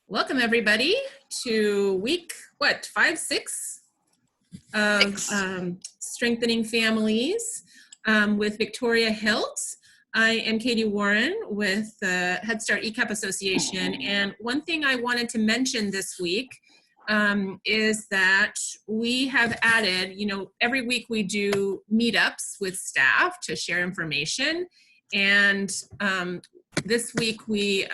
Welcome everybody to week, 5, 6 of Strengthening Families with Victoria Hilt. I am Katie Warren with the Head Start ECAP Association, and one thing I wanted to mention this week is that we have added, every week we do meetups with staff to share information, and this week we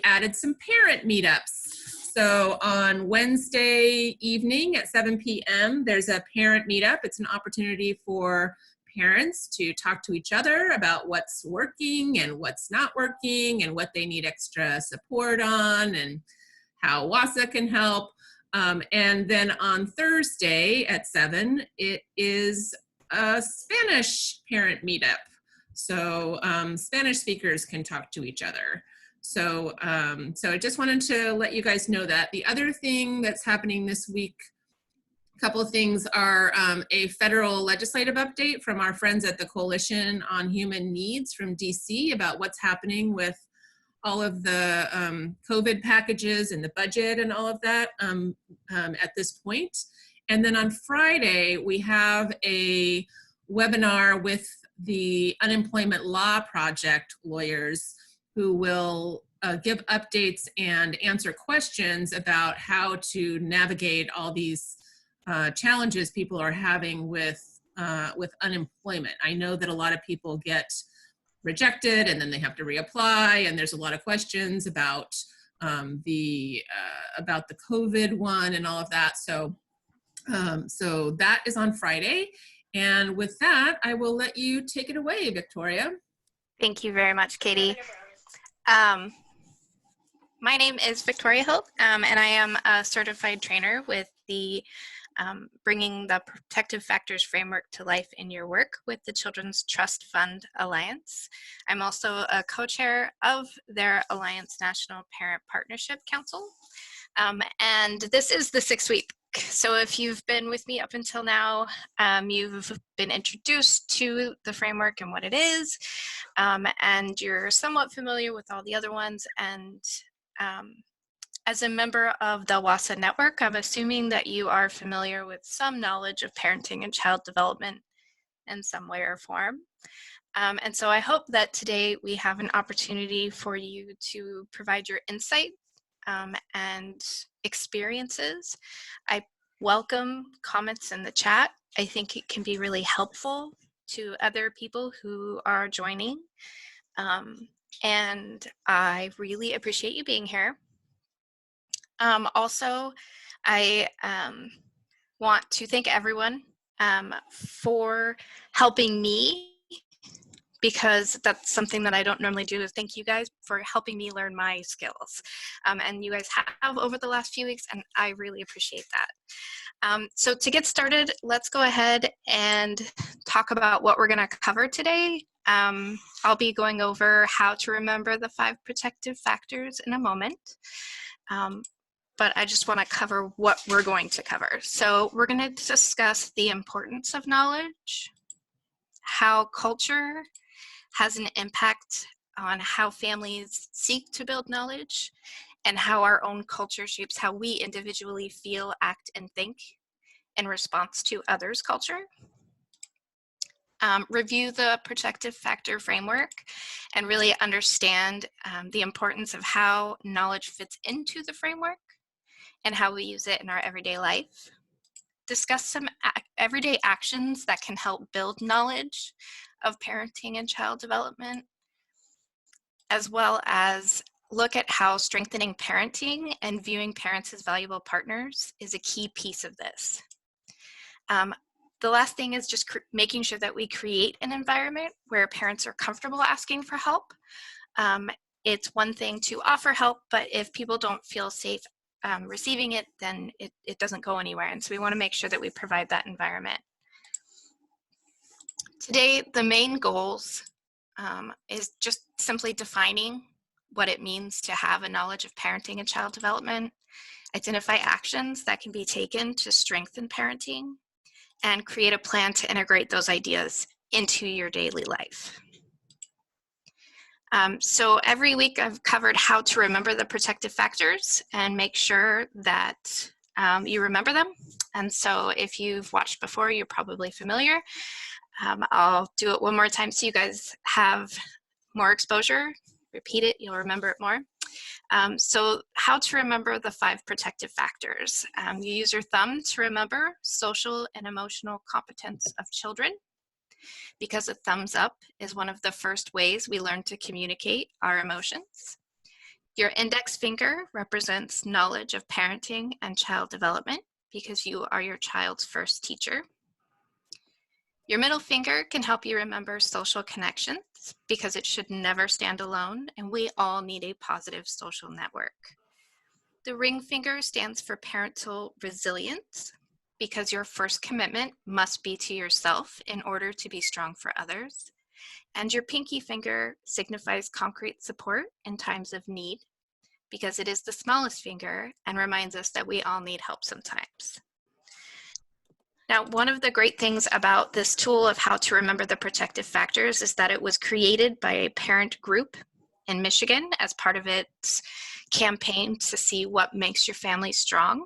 added some parent meetups. So on Wednesday evening at 7 p.m. there's a parent meetup. It's an opportunity for parents to talk to each other about what's working and what's not working and what they need extra support on and how WASA can help. And then on Thursday at 7, it is a Spanish parent meetup. So Spanish speakers can talk to each other. So I just wanted to let you guys know that. The other thing that's happening this week, a couple of things are a federal legislative update from our friends at the Coalition on Human Needs from DC about what's happening with all of the COVID packages and the budget and all of that at this point. And then on Friday, we have a webinar with the Unemployment Law Project lawyers who will give updates and answer questions about how to navigate all these challenges people are having with unemployment. I know that a lot of people get rejected and then they have to reapply, and there's a lot of questions about the COVID one and all of that. So that is on Friday. And with that, I will let you take it away, Victoria. Thank you very much, Katie. My name is Victoria Hilt, and I am a certified trainer with the Bringing the Protective Factors Framework to Life in Your Work with the Children's Trust Fund Alliance. I'm also a co-chair of their Alliance National Parent Partnership Council. And this is the 6th week. So if you've been with me up until now, you've been introduced to the framework and what it is, and you're somewhat familiar with all the other ones. And as a member of the WASA network, I'm assuming that you are familiar with some knowledge of parenting and child development in some way or form. And so I hope that today we have an opportunity for you to provide your insight and experiences. I welcome comments in the chat. I think it can be really helpful to other people who are joining. And I really appreciate you being here. Also, I want to thank everyone for helping me, because that's something that I don't normally do, is thank you guys for helping me learn my skills. And you guys have over the last few weeks, and I really appreciate that. So to get started, let's go ahead and talk about what we're gonna cover today. I'll be going over how to remember the 5 protective factors in a moment. But I just wanna cover what we're going to cover. So we're gonna discuss the importance of knowledge, how culture has an impact on how families seek to build knowledge, and how our own culture shapes how we individually feel, act, and think in response to others' culture. Review the protective factor framework and really understand the importance of how knowledge fits into the framework and how we use it in our everyday life. Discuss some everyday actions that can help build knowledge of parenting and child development, as well as look at how strengthening parenting and viewing parents as valuable partners is a key piece of this. The last thing is just making sure that we create an environment where parents are comfortable asking for help. It's one thing to offer help, but if people don't feel safe receiving it, then it doesn't go anywhere. And so we want to make sure that we provide that environment. Today, the main goals is just simply defining what it means to have a knowledge of parenting and child development, identify actions that can be taken to strengthen parenting, and create a plan to integrate those ideas into your daily life. So every week I've covered how to remember the protective factors and make sure that you remember them. And so if you've watched before, you're probably familiar. I'll do it one more time so you guys have more exposure. Repeat it, you'll remember it more. So how to remember the 5 protective factors. You use your thumb to remember social and emotional competence of children, because a thumbs up is one of the first ways we learn to communicate our emotions. Your index finger represents knowledge of parenting and child development, because you are your child's first teacher. Your middle finger can help you remember social connections, because it should never stand alone, and we all need a positive social network. The ring finger stands for parental resilience, because your first commitment must be to yourself in order to be strong for others. And your pinky finger signifies concrete support in times of need, because it is the smallest finger and reminds us that we all need help sometimes. Now, one of the great things about this tool of how to remember the protective factors is that it was created by a parent group in Michigan as part of its campaign to see what makes your family strong.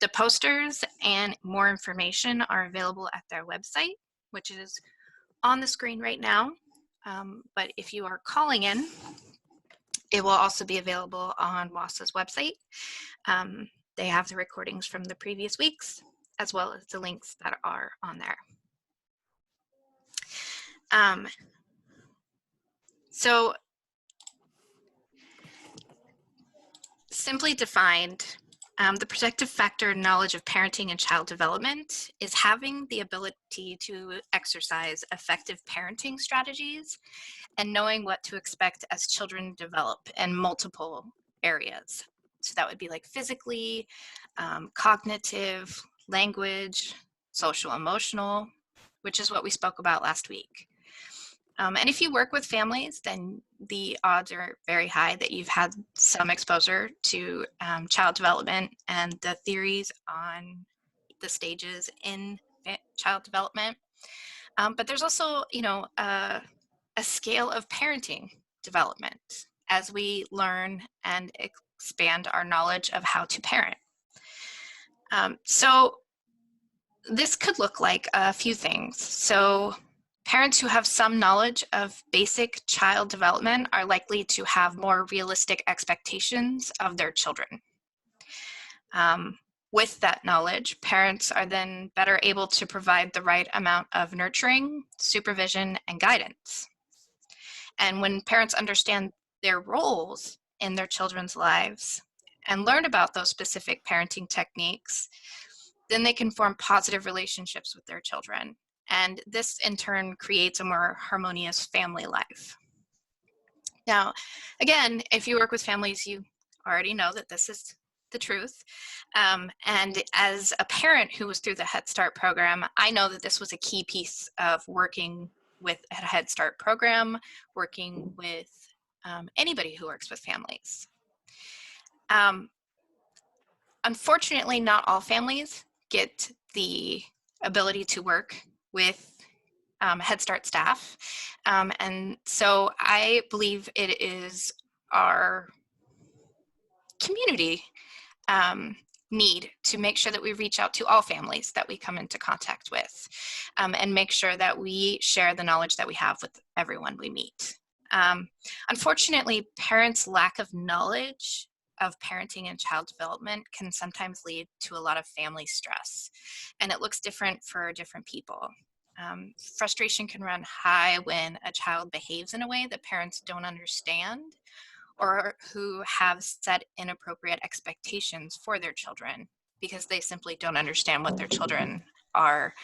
The posters and more information are available at their website, which is on the screen right now. But if you are calling in, it will also be available on WASA's website. They have the recordings from the previous weeks, as well as the links that are on there. So simply defined, the protective factor knowledge of parenting and child development is having the ability to exercise effective parenting strategies and knowing what to expect as children develop in multiple areas. So that would be like physically, cognitive, language, social, emotional, which is what we spoke about last week. And if you work with families, then the odds are very high that you've had some exposure to child development and the theories on the stages in child development. But there's also, a scale of parenting development as we learn and expand our knowledge of how to parent. So this could look like a few things. So parents who have some knowledge of basic child development are likely to have more realistic expectations of their children. With that knowledge, parents are then better able to provide the right amount of nurturing, supervision, and guidance. And when parents understand their roles in their children's lives and learn about those specific parenting techniques, then they can form positive relationships with their children. And this in turn creates a more harmonious family life. Now, again, if you work with families, you already know that this is the truth. And as a parent who was through the Head Start program, I know that this was a key piece of working with a Head Start program, working with anybody who works with families. Unfortunately, not all families get the ability to work with Head Start staff. And so I believe it is our community need to make sure that we reach out to all families that we come into contact with, and make sure that we share the knowledge that we have with everyone we meet. Unfortunately, parents' lack of knowledge of parenting and child development can sometimes lead to a lot of family stress, and it looks different for different people. Frustration can run high when a child behaves in a way that parents don't understand, or who have set inappropriate expectations for their children because they simply don't understand what their children are,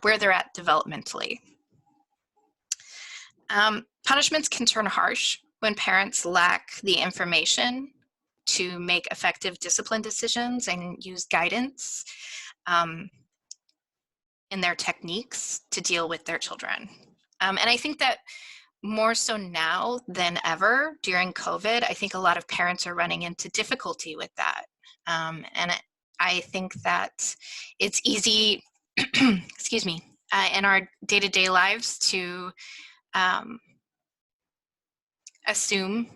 where they're at developmentally. Punishments can turn harsh when parents lack the information to make effective discipline decisions and use guidance in their techniques to deal with their children. And I think that more so now than ever during COVID, I think a lot of parents are running into difficulty with that. And I think that it's easy, excuse me, in our day-to-day lives to assume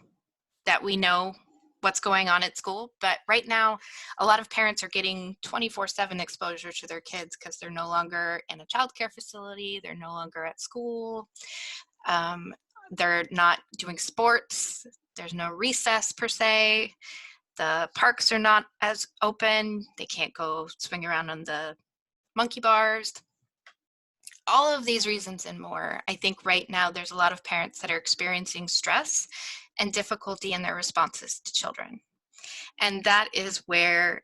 that we know what's going on at school, but right now a lot of parents are getting 24/7 exposure to their kids because they're no longer in a childcare facility, they're no longer at school, they're not doing sports, there's no recess per se, the parks are not as open, they can't go swing around on the monkey bars. All of these reasons and more, I think right now there's a lot of parents that are experiencing stress and difficulty in their responses to children. And that is where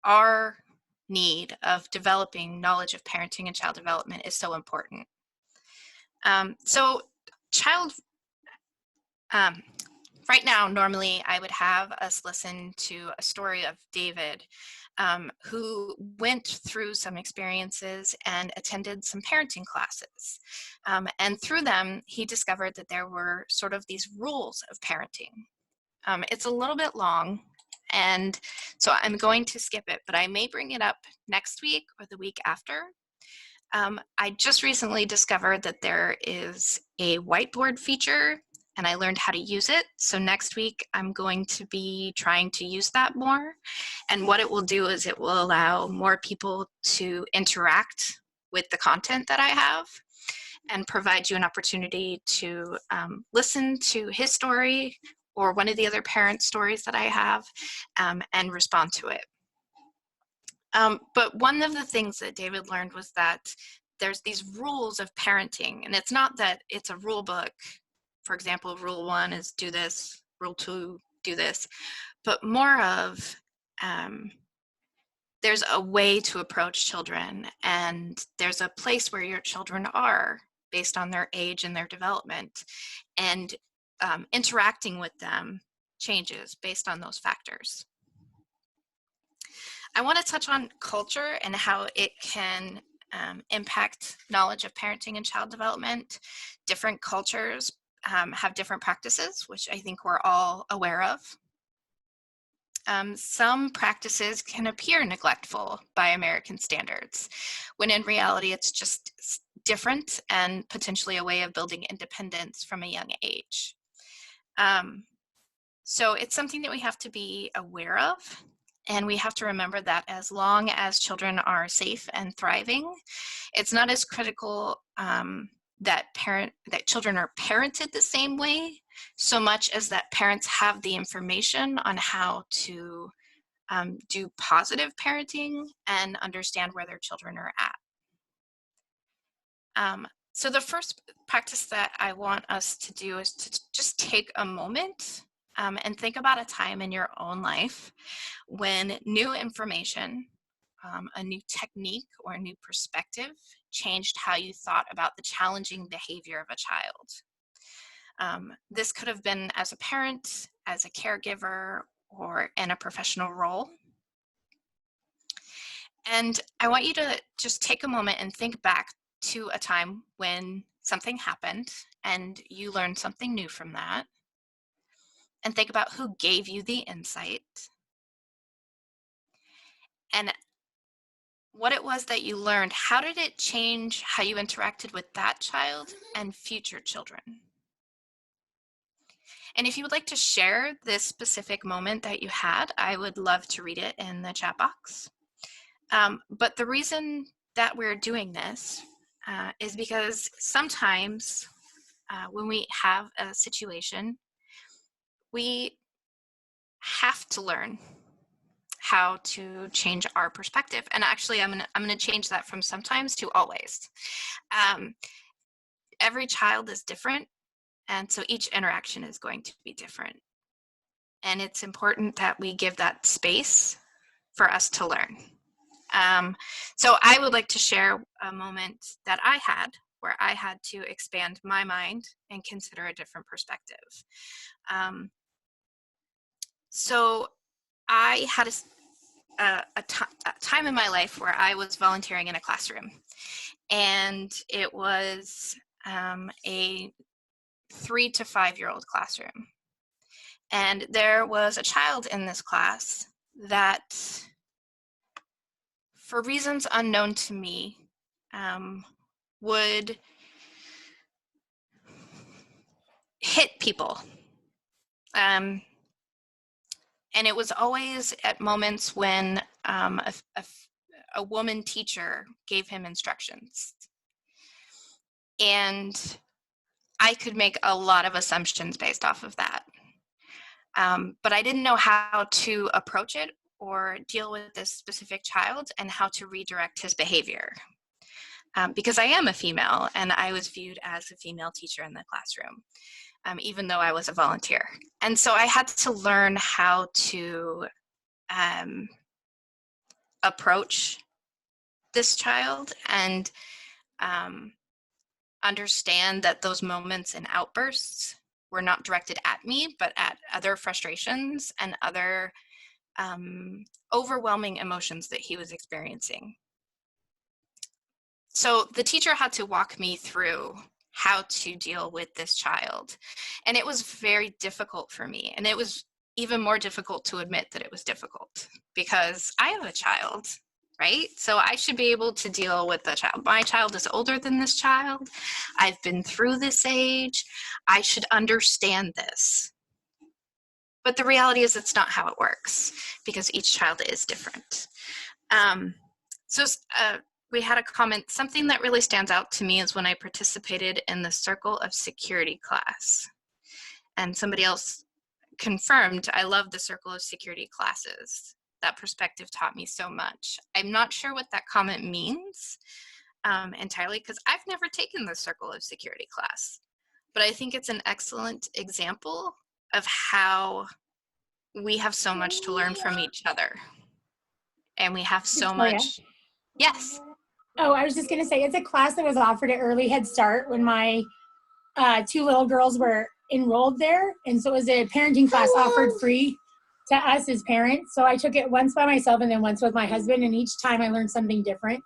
our need of developing knowledge of parenting and child development is so important. Right now, normally I would have us listen to a story of David, who went through some experiences and attended some parenting classes. And through them, he discovered that there were sort of these rules of parenting. It's a little bit long, and so I'm going to skip it, but I may bring it up next week or the week after. I just recently discovered that there is a whiteboard feature, and I learned how to use it. So next week, I'm going to be trying to use that more. And what it will do is it will allow more people to interact with the content that I have and provide you an opportunity to listen to his story or one of the other parent stories that I have and respond to it. But one of the things that David learned was that there's these rules of parenting, and it's not that it's a rule book. For example, rule 1 is do this, rule 2, do this, but more of there's a way to approach children, and there's a place where your children are based on their age and their development, and interacting with them changes based on those factors. I want to touch on culture and how it can impact knowledge of parenting and child development. Different cultures have different practices, which I think we're all aware of. Some practices can appear neglectful by American standards, when in reality it's just different and potentially a way of building independence from a young age. So it's something that we have to be aware of, and we have to remember that as long as children are safe and thriving, it's not as critical that children are parented the same way, so much as that parents have the information on how to do positive parenting and understand where their children are at. So the first practice that I want us to do is to just take a moment and think about a time in your own life when new information, a new technique, or a new perspective changed how you thought about the challenging behavior of a child. This could have been as a parent, as a caregiver, or in a professional role. And I want you to just take a moment and think back to a time when something happened and you learned something new from that. And think about who gave you the insight and what it was that you learned. How did it change how you interacted with that child and future children? And if you would like to share this specific moment that you had, I would love to read it in the chat box. But the reason that we're doing this is because sometimes when we have a situation, we have to learn how to change our perspective. And actually, I'm gonna change that from sometimes to always. Every child is different, and so each interaction is going to be different. And it's important that we give that space for us to learn. So I would like to share a moment that I had where I had to expand my mind and consider a different perspective. So I had a time in my life where I was volunteering in a classroom, and it was a 3 to 5-year-old classroom. And there was a child in this class that, for reasons unknown to me, would hit people. And it was always at moments when a woman teacher gave him instructions. And I could make a lot of assumptions based off of that. But I didn't know how to approach it or deal with this specific child and how to redirect his behavior. Because I am a female and I was viewed as a female teacher in the classroom, even though I was a volunteer. And so I had to learn how to approach this child and understand that those moments and outbursts were not directed at me, but at other frustrations and other overwhelming emotions that he was experiencing. So the teacher had to walk me through how to deal with this child. And it was very difficult for me. And it was even more difficult to admit that it was difficult because I have a child, right? So I should be able to deal with the child. My child is older than this child. I've been through this age. I should understand this. But the reality is it's not how it works because each child is different. We had a comment, something that really stands out to me is when I participated in the Circle of Security class. And somebody else confirmed, I love the Circle of Security classes. That perspective taught me so much. I'm not sure what that comment means entirely because I've never taken the Circle of Security class. But I think it's an excellent example of how we have so much to learn from each other. And we have so much. Yes. Oh, I was just going to say, it's a class that was offered at Early Head Start when my 2 little girls were enrolled there. And so it was a parenting class offered free to us as parents. So I took it once by myself and then once with my husband. And each time I learned something different.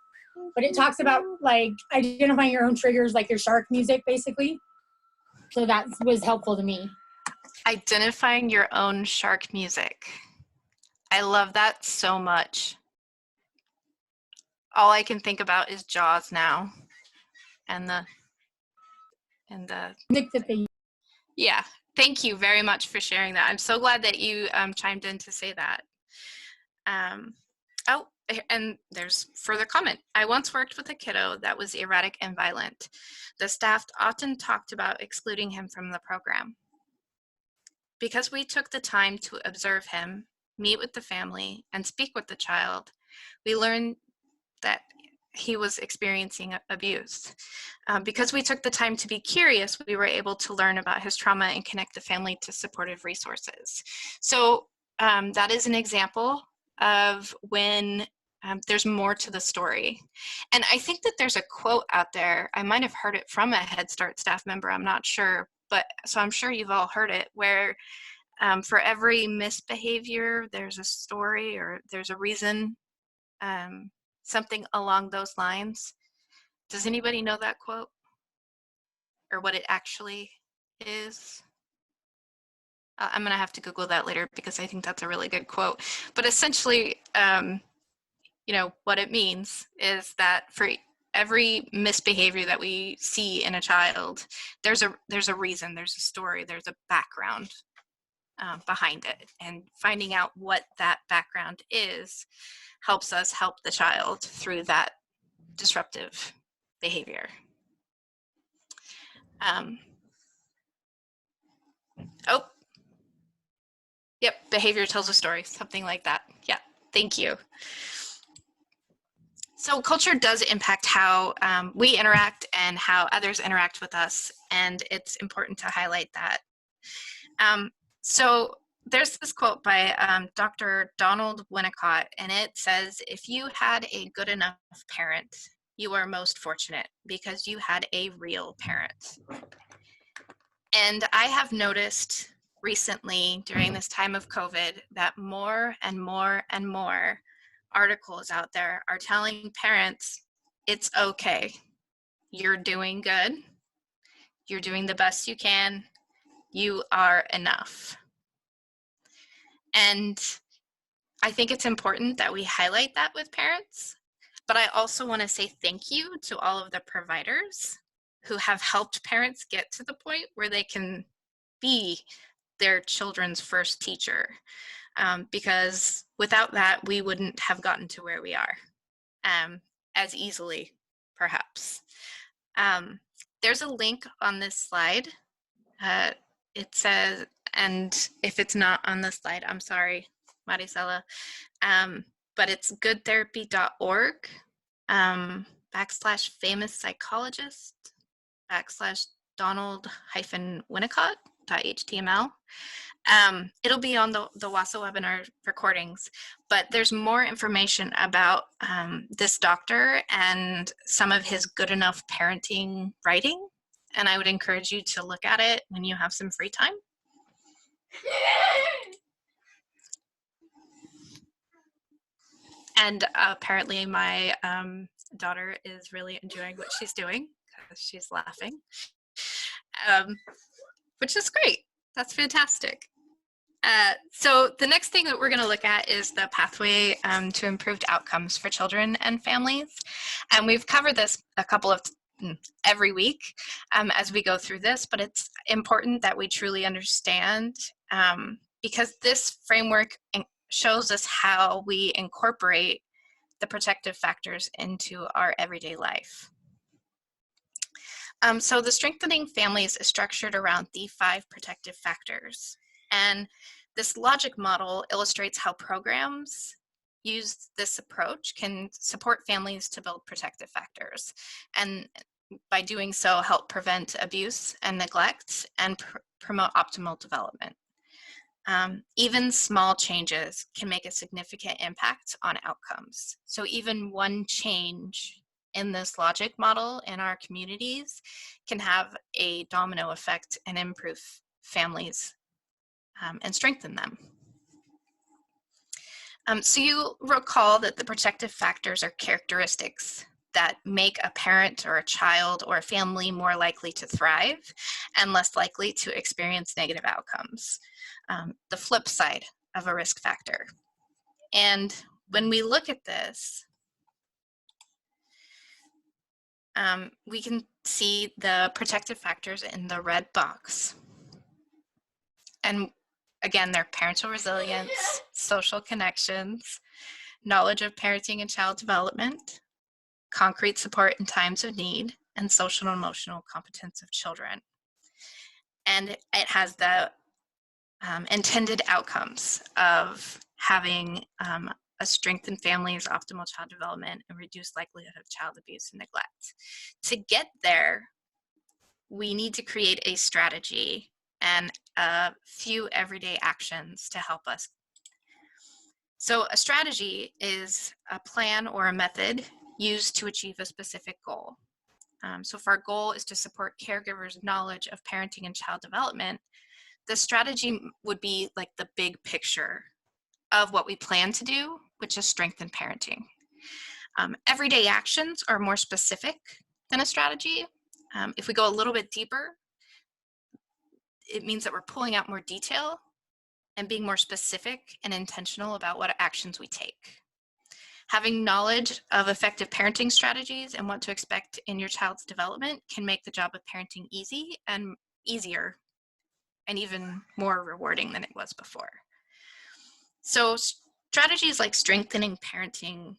But it talks about like identifying your own triggers, like your shark music, basically. So that was helpful to me. Identifying your own shark music. I love that so much. All I can think about is Jaws now, and the yeah. Thank you very much for sharing that. I'm so glad that you chimed in to say that. Oh, and there's further comment. I once worked with a kiddo that was erratic and violent. The staff often talked about excluding him from the program. Because we took the time to observe him, meet with the family, and speak with the child, we learned that he was experiencing abuse. Because we took the time to be curious, we were able to learn about his trauma and connect the family to supportive resources. So that is an example of when there's more to the story. And I think that there's a quote out there, I might have heard it from a Head Start staff member, I'm not sure, but so I'm sure you've all heard it, where for every misbehavior, there's a story or there's a reason, something along those lines. Does anybody know that quote or what it actually is? I'm gonna have to Google that later because I think that's a really good quote. But essentially, what it means is that for every misbehavior that we see in a child, there's a reason, there's a story, there's a background behind it, and finding out what that background is helps us help the child through that disruptive behavior. Yep, behavior tells a story, something like that. Yeah, thank you. So culture does impact how we interact and how others interact with us, and it's important to highlight that. So there's this quote by Dr. Donald Winnicott, and it says, if you had a good enough parent, you are most fortunate because you had a real parent. And I have noticed recently during this time of COVID that more and more and more articles out there are telling parents, it's okay. You're doing good. You're doing the best you can. You are enough. And I think it's important that we highlight that with parents, but I also want to say thank you to all of the providers who have helped parents get to the point where they can be their children's first teacher, because without that, we wouldn't have gotten to where we are as easily, perhaps. There's a link on this slide. It says, and if it's not on the slide, I'm sorry, Maricela, but it's goodtherapy.org /famous psychologist /Donald-Winnicott.html. It'll be on the WASA webinar recordings, but there's more information about this doctor and some of his good enough parenting writing. And I would encourage you to look at it when you have some free time. And apparently my daughter is really enjoying what she's doing because she's laughing, which is great. That's fantastic. So the next thing that we're going to look at is the pathway to improved outcomes for children and families. And we've covered this a couple of every week as we go through this, but it's important that we truly understand because this framework shows us how we incorporate the protective factors into our everyday life. So the Strengthening Families is structured around the 5 protective factors. And this logic model illustrates how programs use this approach can support families to build protective factors. And by doing so, help prevent abuse and neglect and promote optimal development. Even small changes can make a significant impact on outcomes. So even one change in this logic model in our communities can have a domino effect and improve families and strengthen them. So you recall that the protective factors are characteristics that make a parent or a child or a family more likely to thrive and less likely to experience negative outcomes. The flip side of a risk factor. And when we look at this, we can see the protective factors in the red box. And again, they're parental resilience, social connections, knowledge of parenting and child development, concrete support in times of need, and social and emotional competence of children. And it has the intended outcomes of having a strengthened family's optimal child development and reduced likelihood of child abuse and neglect. To get there, we need to create a strategy and a few everyday actions to help us. So a strategy is a plan or a method used to achieve a specific goal. So if our goal is to support caregivers' knowledge of parenting and child development, the strategy would be like the big picture of what we plan to do, which is strengthen parenting. Everyday actions are more specific than a strategy. If we go a little bit deeper, it means that we're pulling out more detail and being more specific and intentional about what actions we take. Having knowledge of effective parenting strategies and what to expect in your child's development can make the job of parenting easier and even more rewarding than it was before. So strategies like strengthening parenting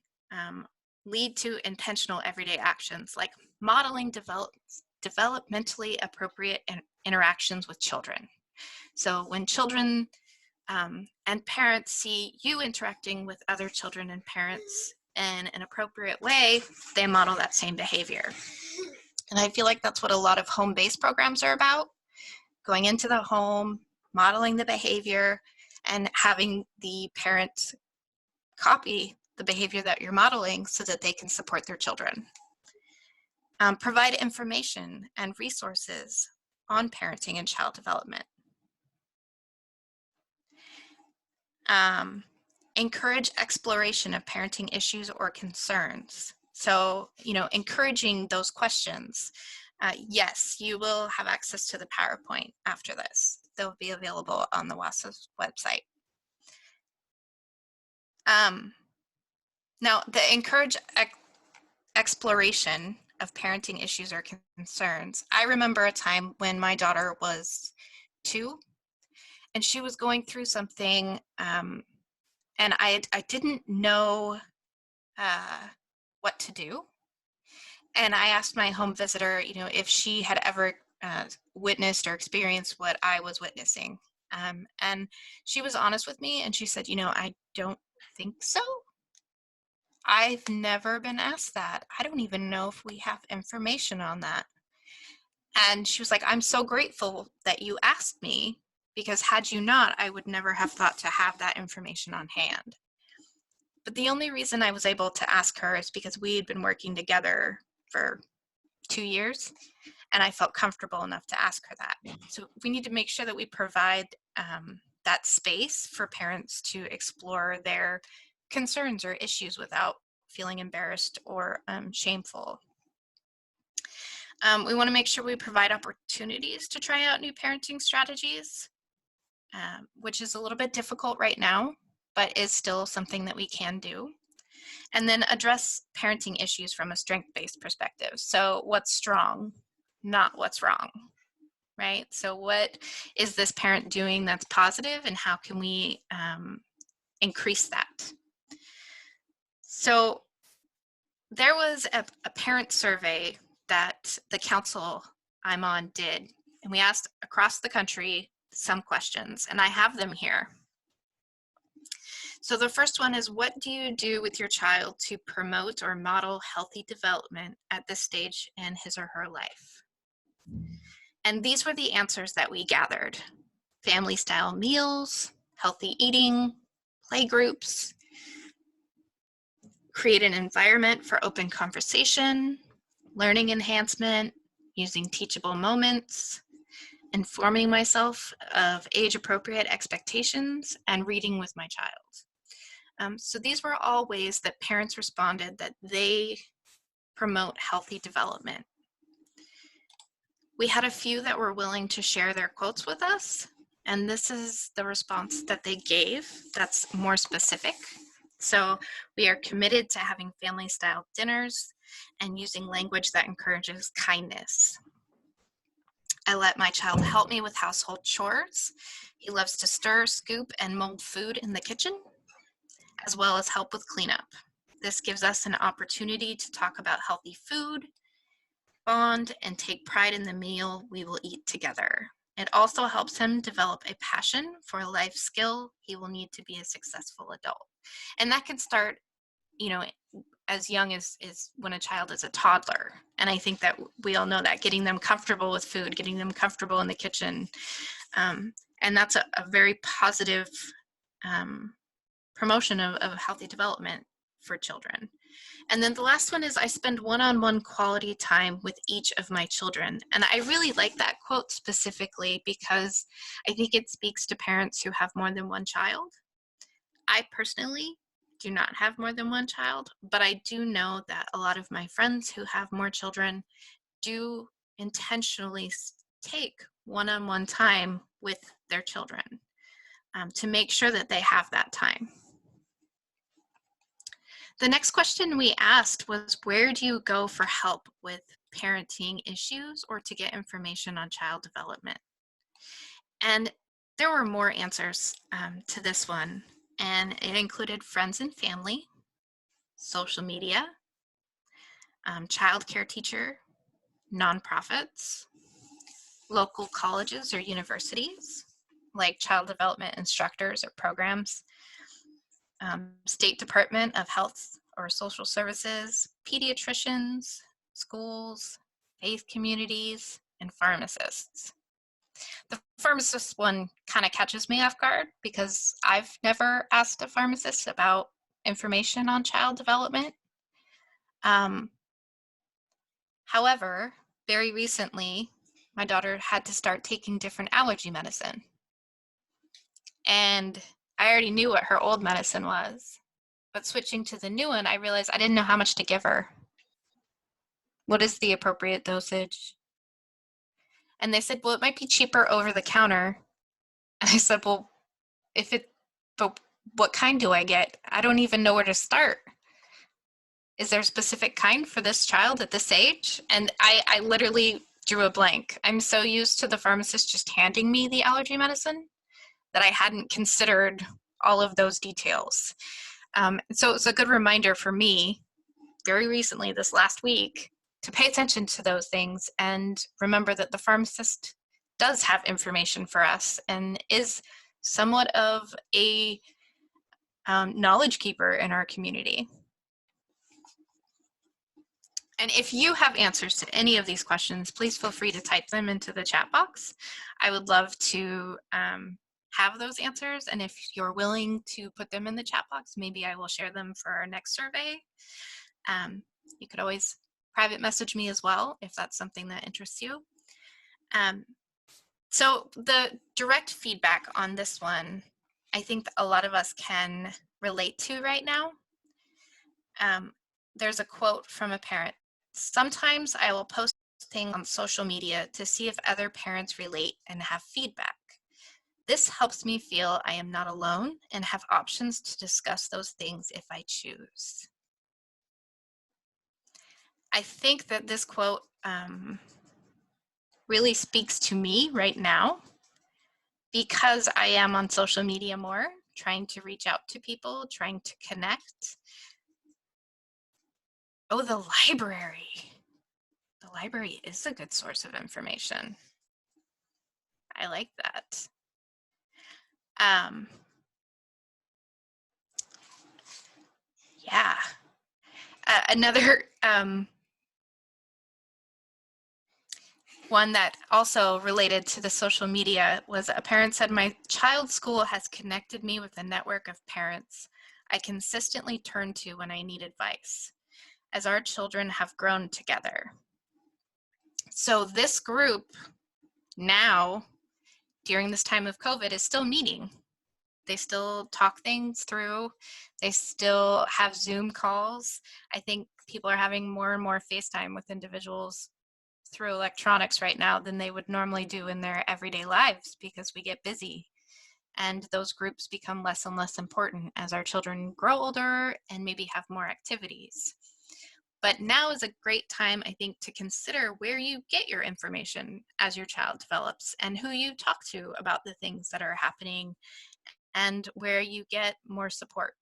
lead to intentional everyday actions like modeling developmentally appropriate interactions with children. So when children and parents see you interacting with other children and parents in an appropriate way, they model that same behavior. And I feel like that's what a lot of home-based programs are about. Going into the home, modeling the behavior, and having the parent copy the behavior that you're modeling so that they can support their children. Provide information and resources on parenting and child development. Encourage exploration of parenting issues or concerns. So, encouraging those questions. Yes, you will have access to the PowerPoint after this. They'll be available on the WASA's website. Now, the encourage exploration of parenting issues or concerns. I remember a time when my daughter was 2, and she was going through something, and I didn't know what to do. And I asked my home visitor, if she had ever witnessed or experienced what I was witnessing. And she was honest with me, and she said, I don't think so. I've never been asked that. I don't even know if we have information on that. And she was like, I'm so grateful that you asked me, because had you not, I would never have thought to have that information on hand. But the only reason I was able to ask her is because we had been working together for 2 years, and I felt comfortable enough to ask her that. So we need to make sure that we provide that space for parents to explore their concerns or issues without feeling embarrassed or shameful. We want to make sure we provide opportunities to try out new parenting strategies, which is a little bit difficult right now, but is still something that we can do. And then address parenting issues from a strength-based perspective. So what's strong, not what's wrong, right? So what is this parent doing that's positive, and how can we increase that? So there was a parent survey that the council I'm on did, and we asked across the country some questions, and I have them here. So the first one is, what do you do with your child to promote or model healthy development at this stage in his or her life? And these were the answers that we gathered: family style meals, healthy eating, play groups, create an environment for open conversation, learning enhancement, using teachable moments, informing myself of age-appropriate expectations, and reading with my child. So these were all ways that parents responded that they promote healthy development. We had a few that were willing to share their quotes with us, and this is the response that they gave that's more specific. So we are committed to having family-style dinners and using language that encourages kindness. I let my child help me with household chores. He loves to stir, scoop, and mold food in the kitchen, as well as help with cleanup. This gives us an opportunity to talk about healthy food, bond, and take pride in the meal we will eat together. It also helps him develop a passion for a life skill he will need to be a successful adult. And that can start, as young as when a child is a toddler. And I think that we all know that, getting them comfortable with food, getting them comfortable in the kitchen. And that's a very positive promotion of healthy development for children. And then the last one is, I spend one-on-one quality time with each of my children. And I really like that quote specifically because I think it speaks to parents who have more than one child. I personally do not have more than one child, but I do know that a lot of my friends who have more children do intentionally take one-on-one time with their children to make sure that they have that time. The next question we asked was, where do you go for help with parenting issues or to get information on child development? And there were more answers to this one, and it included friends and family, social media, child care teacher, nonprofits, local colleges or universities, like child development instructors or programs, State Department of Health or Social Services, pediatricians, schools, faith communities, and pharmacists. The pharmacist one kind of catches me off guard because I've never asked a pharmacist about information on child development. However, very recently, my daughter had to start taking different allergy medicine. And I already knew what her old medicine was, but switching to the new one, I realized I didn't know how much to give her. What is the appropriate dosage? And they said, well, it might be cheaper over the counter. And I said, well, but what kind do I get? I don't even know where to start. Is there a specific kind for this child at this age? And I literally drew a blank. I'm so used to the pharmacist just handing me the allergy medicine that I hadn't considered all of those details. So it's a good reminder for me very recently, this last week, to pay attention to those things and remember that the pharmacist does have information for us and is somewhat of a knowledge keeper in our community. And if you have answers to any of these questions, please feel free to type them into the chat box. I would love to have those answers. And if you're willing to put them in the chat box, maybe I will share them for our next survey. You could always private message me as well if that's something that interests you. So the direct feedback on this one, I think a lot of us can relate to right now. There's a quote from a parent. Sometimes I will post things on social media to see if other parents relate and have feedback. This helps me feel I am not alone and have options to discuss those things if I choose. I think that this quote really speaks to me right now because I am on social media more, trying to reach out to people, trying to connect. Oh, the library. The library is a good source of information. I like that. Yeah. Another one that also related to the social media was a parent said, my child's school has connected me with a network of parents I consistently turn to when I need advice, as our children have grown together. So this group now, during this time of COVID, is still meeting. They still talk things through. They still have Zoom calls. I think people are having more and more FaceTime with individuals through electronics right now than they would normally do in their everyday lives because we get busy. And those groups become less and less important as our children grow older and maybe have more activities. But now is a great time, I think, to consider where you get your information as your child develops and who you talk to about the things that are happening and where you get more support.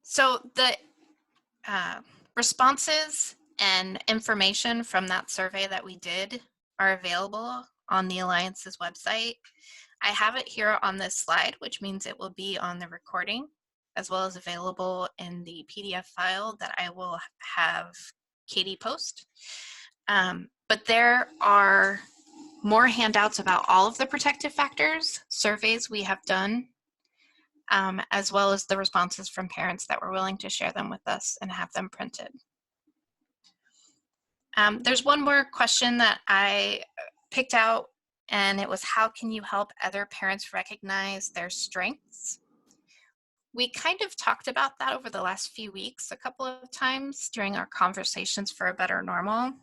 So the responses and information from that survey that we did are available on the Alliance's website. I have it here on this slide, which means it will be on the recording, as well as available in the PDF file that I will have Katie post. But there are more handouts about all of the protective factors surveys we have done, as well as the responses from parents that were willing to share them with us and have them printed. There's one more question that I picked out, and it was, how can you help other parents recognize their strengths? We kind of talked about that over the last few weeks a couple of times during our conversations for a better normal.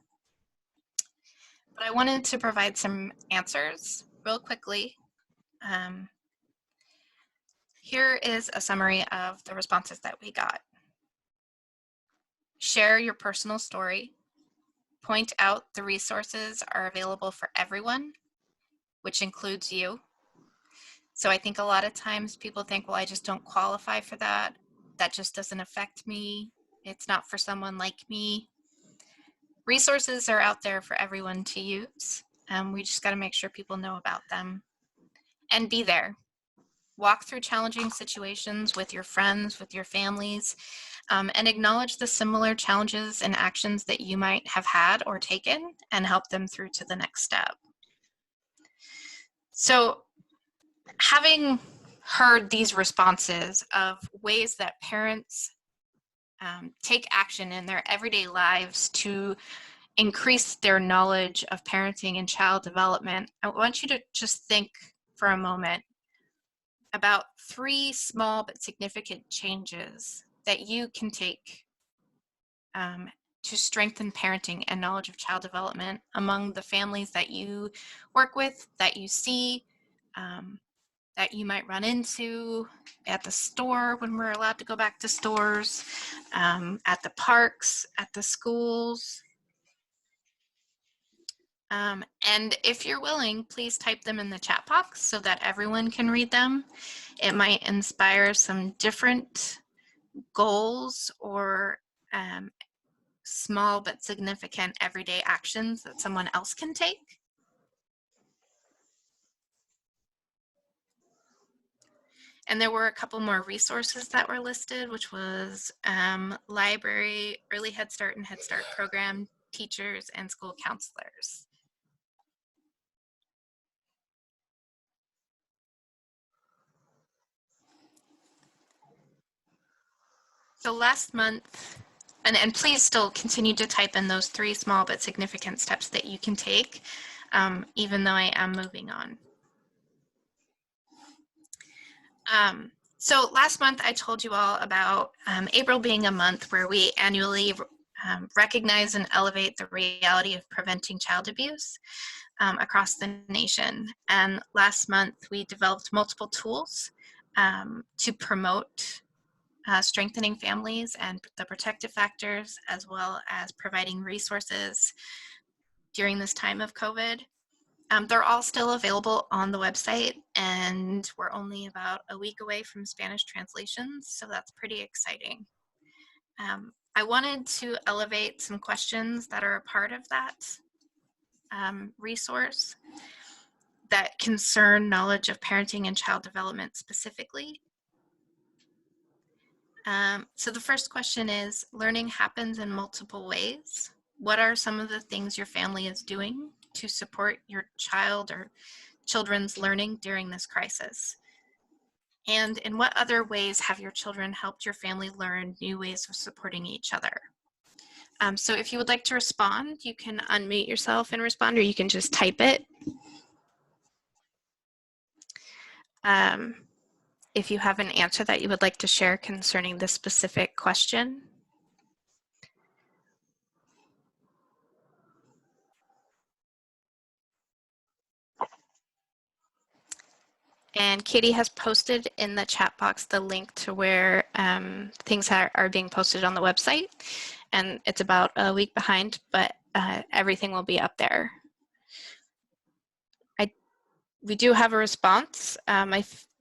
But I wanted to provide some answers real quickly. Here is a summary of the responses that we got. Share your personal story. Point out the resources are available for everyone, which includes you. So I think a lot of times people think, well, I just don't qualify for that. That just doesn't affect me. It's not for someone like me. Resources are out there for everyone to use. We just got to make sure people know about them and be there. Walk through challenging situations with your friends, with your families, and acknowledge the similar challenges and actions that you might have had or taken and help them through to the next step. So having heard these responses of ways that parents take action in their everyday lives to increase their knowledge of parenting and child development, I want you to just think for a moment about 3 small but significant changes that you can take to strengthen parenting and knowledge of child development among the families that you work with, that you see, that you might run into at the store when we're allowed to go back to stores, at the parks, at the schools. And if you're willing, please type them in the chat box so that everyone can read them. It might inspire some different goals or small but significant everyday actions that someone else can take. And there were a couple more resources that were listed, which was library, early Head Start and Head Start program, teachers, and school counselors. So last month, and please still continue to type in those 3 small but significant steps that you can take, even though I am moving on. So last month I told you all about April being a month where we annually recognize and elevate the reality of preventing child abuse across the nation. And last month we developed multiple tools to promote strengthening families and the protective factors, as well as providing resources during this time of COVID. They're all still available on the website, and we're only about a week away from Spanish translations, so that's pretty exciting. I wanted to elevate some questions that are a part of that resource that concern knowledge of parenting and child development specifically. So the first question is, learning happens in multiple ways. What are some of the things your family is doing to support your child or children's learning during this crisis? And in what other ways have your children helped your family learn new ways of supporting each other? So if you would like to respond, you can unmute yourself and respond, or you can just type it. If you have an answer that you would like to share concerning this specific question. And Katie has posted in the chat box the link to where things are being posted on the website. And it's about a week behind, but everything will be up there. We do have a response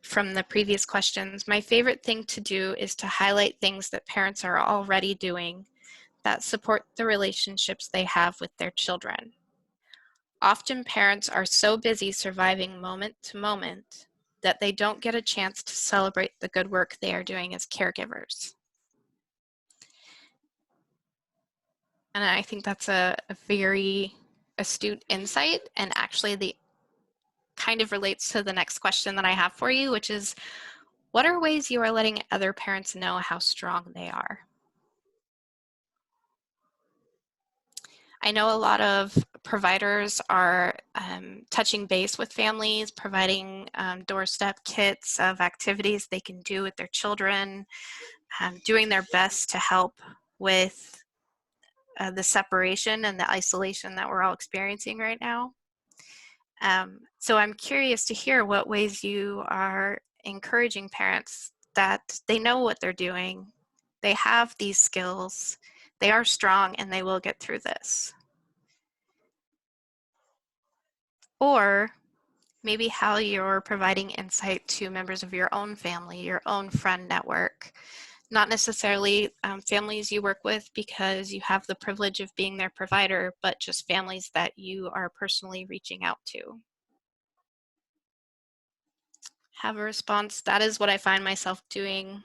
from the previous questions. My favorite thing to do is to highlight things that parents are already doing that support the relationships they have with their children. Often parents are so busy surviving moment to moment that they don't get a chance to celebrate the good work they are doing as caregivers. And I think that's a very astute insight, and actually the kind of relates to the next question that I have for you, which is, what are ways you are letting other parents know how strong they are? I know a lot of providers are touching base with families, providing doorstep kits of activities they can do with their children, doing their best to help with the separation and the isolation that we're all experiencing right now. So I'm curious to hear what ways you are encouraging parents that they know what they're doing, they have these skills, they are strong, and they will get through this. Or maybe how you're providing insight to members of your own family, your own friend network, not necessarily families you work with because you have the privilege of being their provider, but just families that you are personally reaching out to. Have a response. That is what I find myself doing,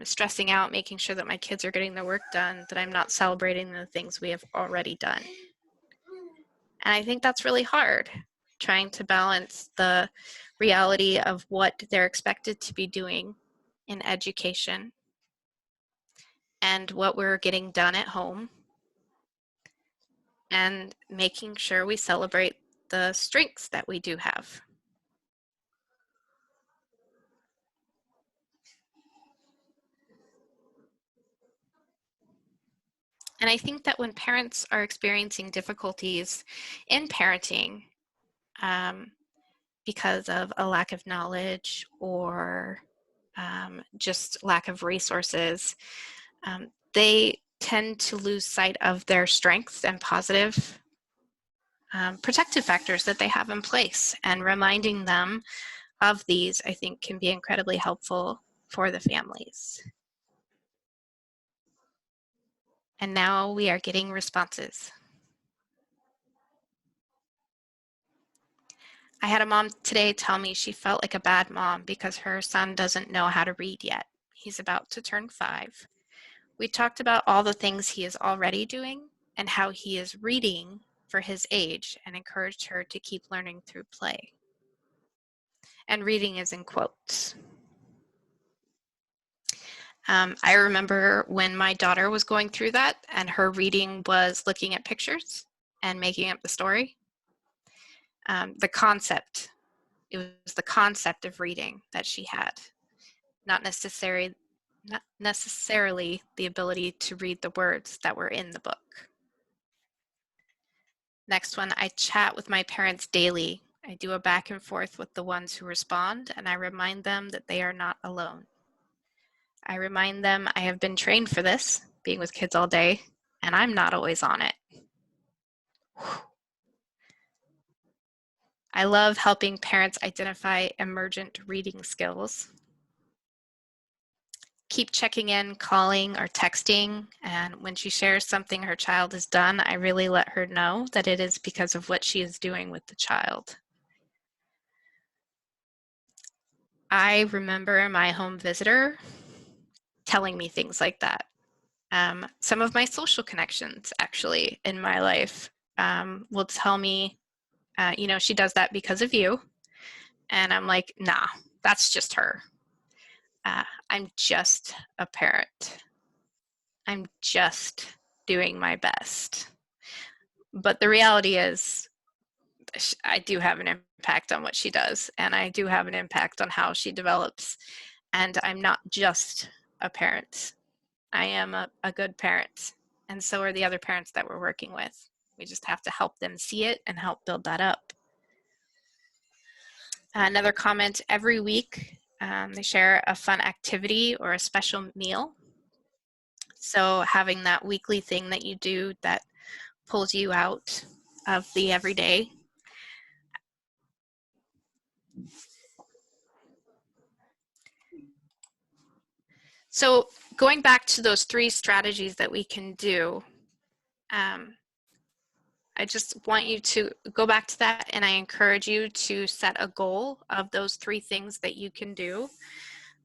stressing out, making sure that my kids are getting their work done, that I'm not celebrating the things we have already done. And I think that's really hard, trying to balance the reality of what they're expected to be doing in education and what we're getting done at home, and making sure we celebrate the strengths that we do have. And I think that when parents are experiencing difficulties in parenting, because of a lack of knowledge or just lack of resources, they tend to lose sight of their strengths and positive protective factors that they have in place. And reminding them of these, I think, can be incredibly helpful for the families. And now we are getting responses. I had a mom today tell me she felt like a bad mom because her son doesn't know how to read yet. He's about to turn 5. We talked about all the things he is already doing and how he is reading for his age, and encouraged her to keep learning through play. And reading is in quotes. I remember when my daughter was going through that and her reading was looking at pictures and making up the story. The concept, it was the concept of reading that she had, not necessarily the ability to read the words that were in the book. Next one, I chat with my parents daily. I do a back and forth with the ones who respond, and I remind them that they are not alone. I remind them I have been trained for this, being with kids all day, and I'm not always on it. I love helping parents identify emergent reading skills. Keep checking in, calling, or texting, and when she shares something her child has done, I really let her know that it is because of what she is doing with the child. I remember my home visitor telling me things like that. Some of my social connections, actually, in my life will tell me, she does that because of you. And I'm like, nah, that's just her. I'm just a parent. I'm just doing my best. But the reality is, I do have an impact on what she does, and I do have an impact on how she develops. And I'm not just a parent. I am a good parent, and so are the other parents that we're working with. We just have to help them see it and help build that up. Another comment, every week they share a fun activity or a special meal. So having that weekly thing that you do that pulls you out of the everyday. So going back to those 3 strategies that we can do, I just want you to go back to that, and I encourage you to set a goal of those 3 things that you can do,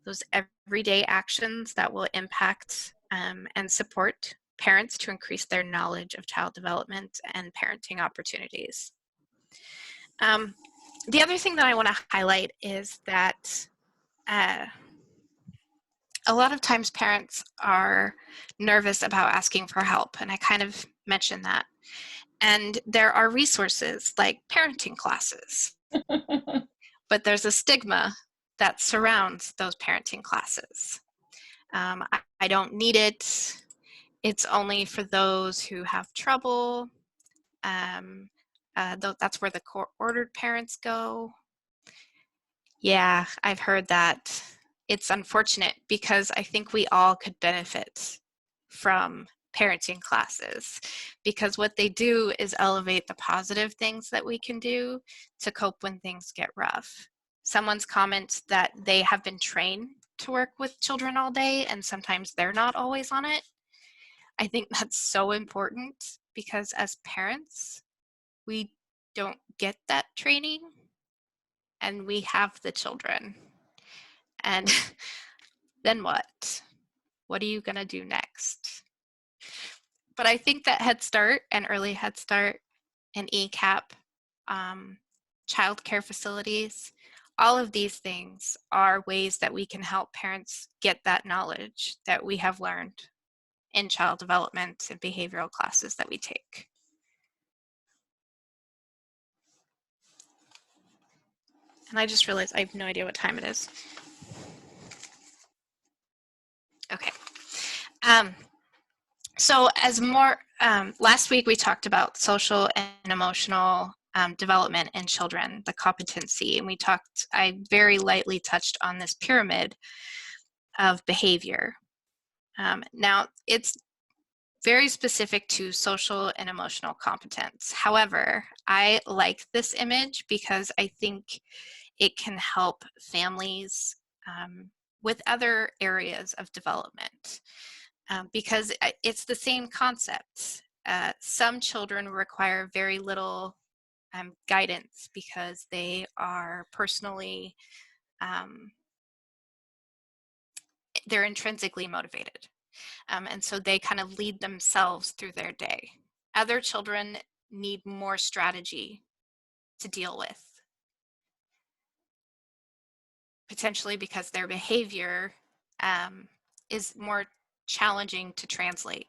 those everyday actions that will impact and support parents to increase their knowledge of child development and parenting opportunities. The other thing that I want to highlight is that a lot of times parents are nervous about asking for help, and I kind of mentioned that. And there are resources like parenting classes, but there's a stigma that surrounds those parenting classes. I don't need it. It's only for those who have trouble. That's where the court-ordered parents go. Yeah, I've heard that. It's unfortunate because I think we all could benefit from parenting classes, because what they do is elevate the positive things that we can do to cope when things get rough. Someone's comment that they have been trained to work with children all day and sometimes they're not always on it. I think that's so important because as parents, we don't get that training and we have the children. And then what? What are you going to do next? But I think that Head Start and Early Head Start and ECAP, childcare facilities, all of these things are ways that we can help parents get that knowledge that we have learned in child development and behavioral classes that we take. And I just realized I have no idea what time it is. Okay. So as more, last week we talked about social and emotional development in children, the competency. And I very lightly touched on this pyramid of behavior. Now, it's very specific to social and emotional competence. However, I like this image because I think it can help families with other areas of development because it's the same concept. Some children require very little guidance because they are personally, they're intrinsically motivated. And so they kind of lead themselves through their day. Other children need more strategy to deal with, potentially because their behavior is more challenging to translate.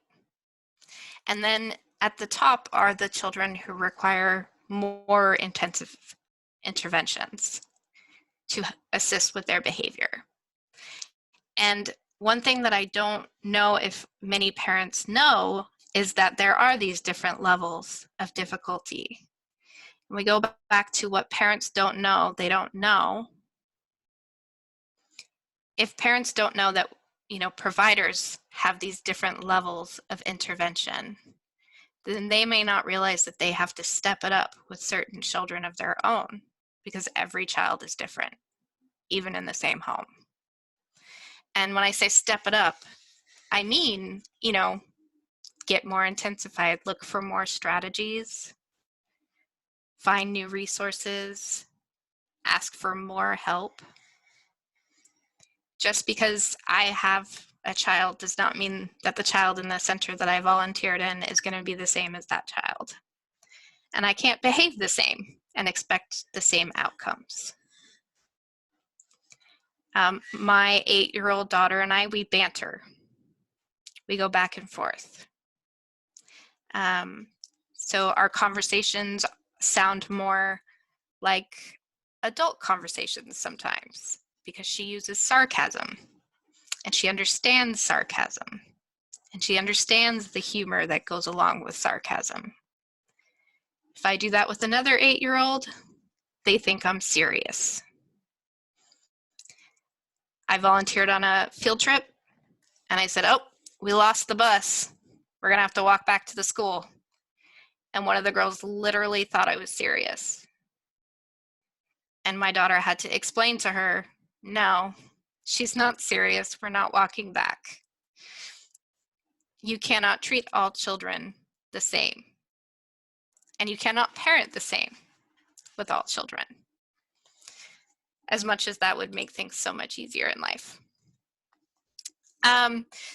And then at the top are the children who require more intensive interventions to assist with their behavior. And one thing that I don't know if many parents know is that there are these different levels of difficulty. When we go back to what parents don't know, they don't know. If parents don't know that, providers have these different levels of intervention, then they may not realize that they have to step it up with certain children of their own because every child is different, even in the same home. And when I say step it up, I mean, get more intensified, look for more strategies, find new resources, ask for more help. Just because I have a child does not mean that the child in the center that I volunteered in is going to be the same as that child. And I can't behave the same and expect the same outcomes. My 8-year-old daughter and I, we banter. We go back and forth. So our conversations sound more like adult conversations sometimes because she uses sarcasm and she understands sarcasm and she understands the humor that goes along with sarcasm. If I do that with another 8-year-old, they think I'm serious. I volunteered on a field trip and I said, oh, we lost the bus. We're gonna have to walk back to the school. And one of the girls literally thought I was serious. And my daughter had to explain to her, no, she's not serious. We're not walking back. You cannot treat all children the same. And you cannot parent the same with all children, as much as that would make things so much easier in life.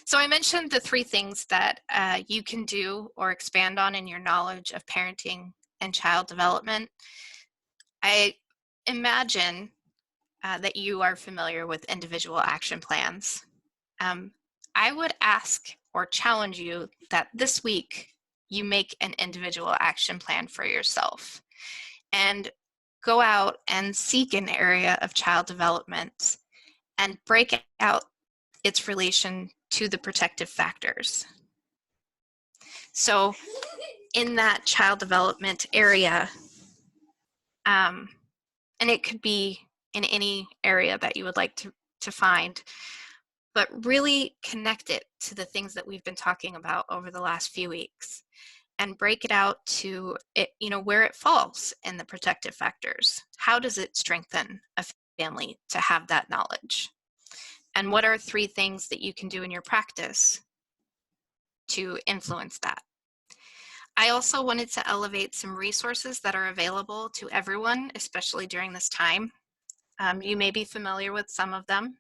So I mentioned the 3 things that you can do or expand on in your knowledge of parenting and child development. I imagine that you are familiar with individual action plans. I would ask or challenge you that this week you make an individual action plan for yourself and go out and seek an area of child development and break out its relation to the protective factors. So in that child development area, and it could be in any area that you would like to find, but really connect it to the things that we've been talking about over the last few weeks and break it out to it, where it falls in the protective factors. How does it strengthen a family to have that knowledge? And what are 3 things that you can do in your practice to influence that? I also wanted to elevate some resources that are available to everyone, especially during this time. You may be familiar with some of them.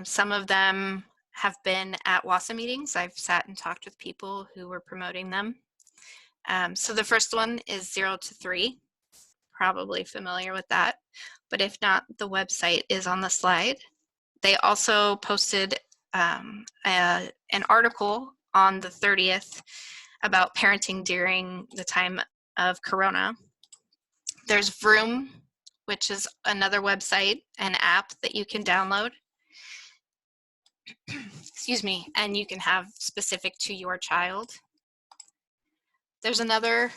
Some of them have been at WASA meetings. I've sat and talked with people who were promoting them. So the first one is 0 to 3, probably familiar with that. But if not, the website is on the slide. They also posted an article on the 30th about parenting during the time of Corona. There's Vroom, which is another website, an app that you can download. Excuse me, and you can have specific to your child. There's another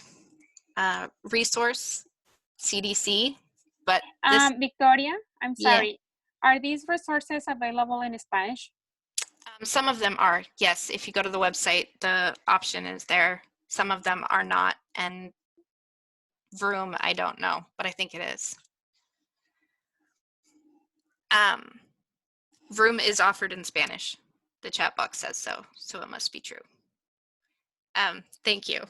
resource, CDC, but this, Victoria, I'm Yeah. sorry. Are these resources available in Spanish? some of them are, yes. If you go to the website, the option is there. Some of them are not, and Vroom, I don't know, but I think it is. Vroom is offered in Spanish. The chat box says so, so it must be true. Thank you.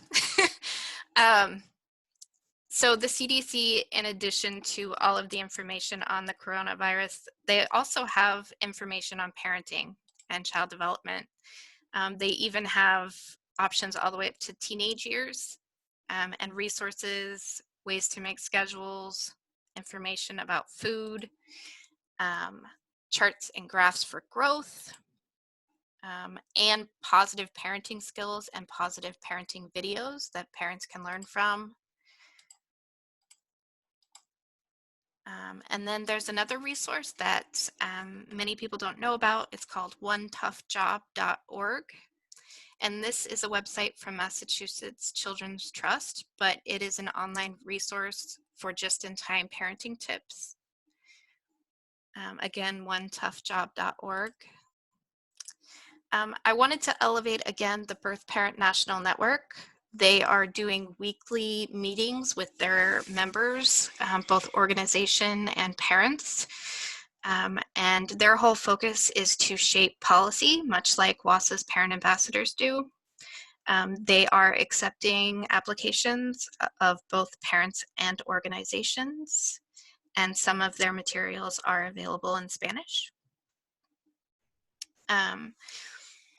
So the CDC, in addition to all of the information on the coronavirus, they also have information on parenting and child development. They even have options all the way up to teenage years, and resources, ways to make schedules, information about food, charts and graphs for growth, and positive parenting skills and positive parenting videos that parents can learn from. And then there's another resource that many people don't know about. It's called onetoughjob.org. And this is a website from Massachusetts Children's Trust, but it is an online resource for just-in-time parenting tips. Again, onetoughjob.org. I wanted to elevate again the Birth Parent National Network. They are doing weekly meetings with their members, both organization and parents. And their whole focus is to shape policy, much like WASA's parent ambassadors do. They are accepting applications of both parents and organizations, and some of their materials are available in Spanish.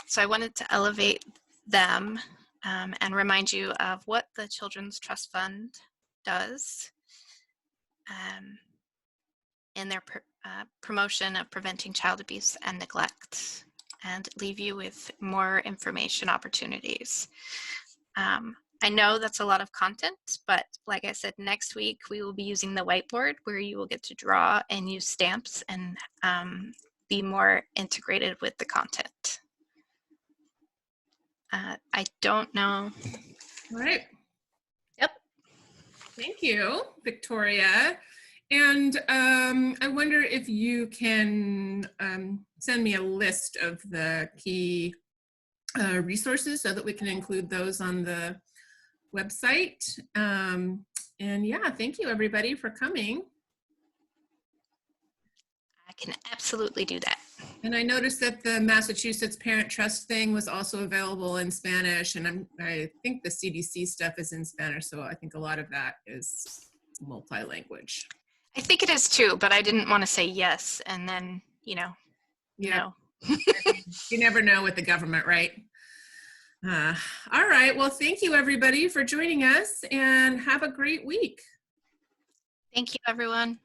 So I wanted to elevate them and remind you of what the Children's Trust Fund does in their promotion of preventing child abuse and neglect, and leave you with more information opportunities. I know that's a lot of content, but like I said, next week we will be using the whiteboard where you will get to draw and use stamps and be more integrated with the content. I don't know. All right. Yep. Thank you, Victoria. And I wonder if you can send me a list of the key resources so that we can include those on the website. And yeah, thank you everybody for coming. I can absolutely do that. And I noticed that the Massachusetts Parent Trust thing was also available in Spanish, and I think the CDC stuff is in Spanish, so I think a lot of that is multi-language. I think it is too, but I didn't want to say yes and then, Yeah. no. You never know with the government, right? All right, well, thank you everybody for joining us, and have a great week. Thank you, everyone.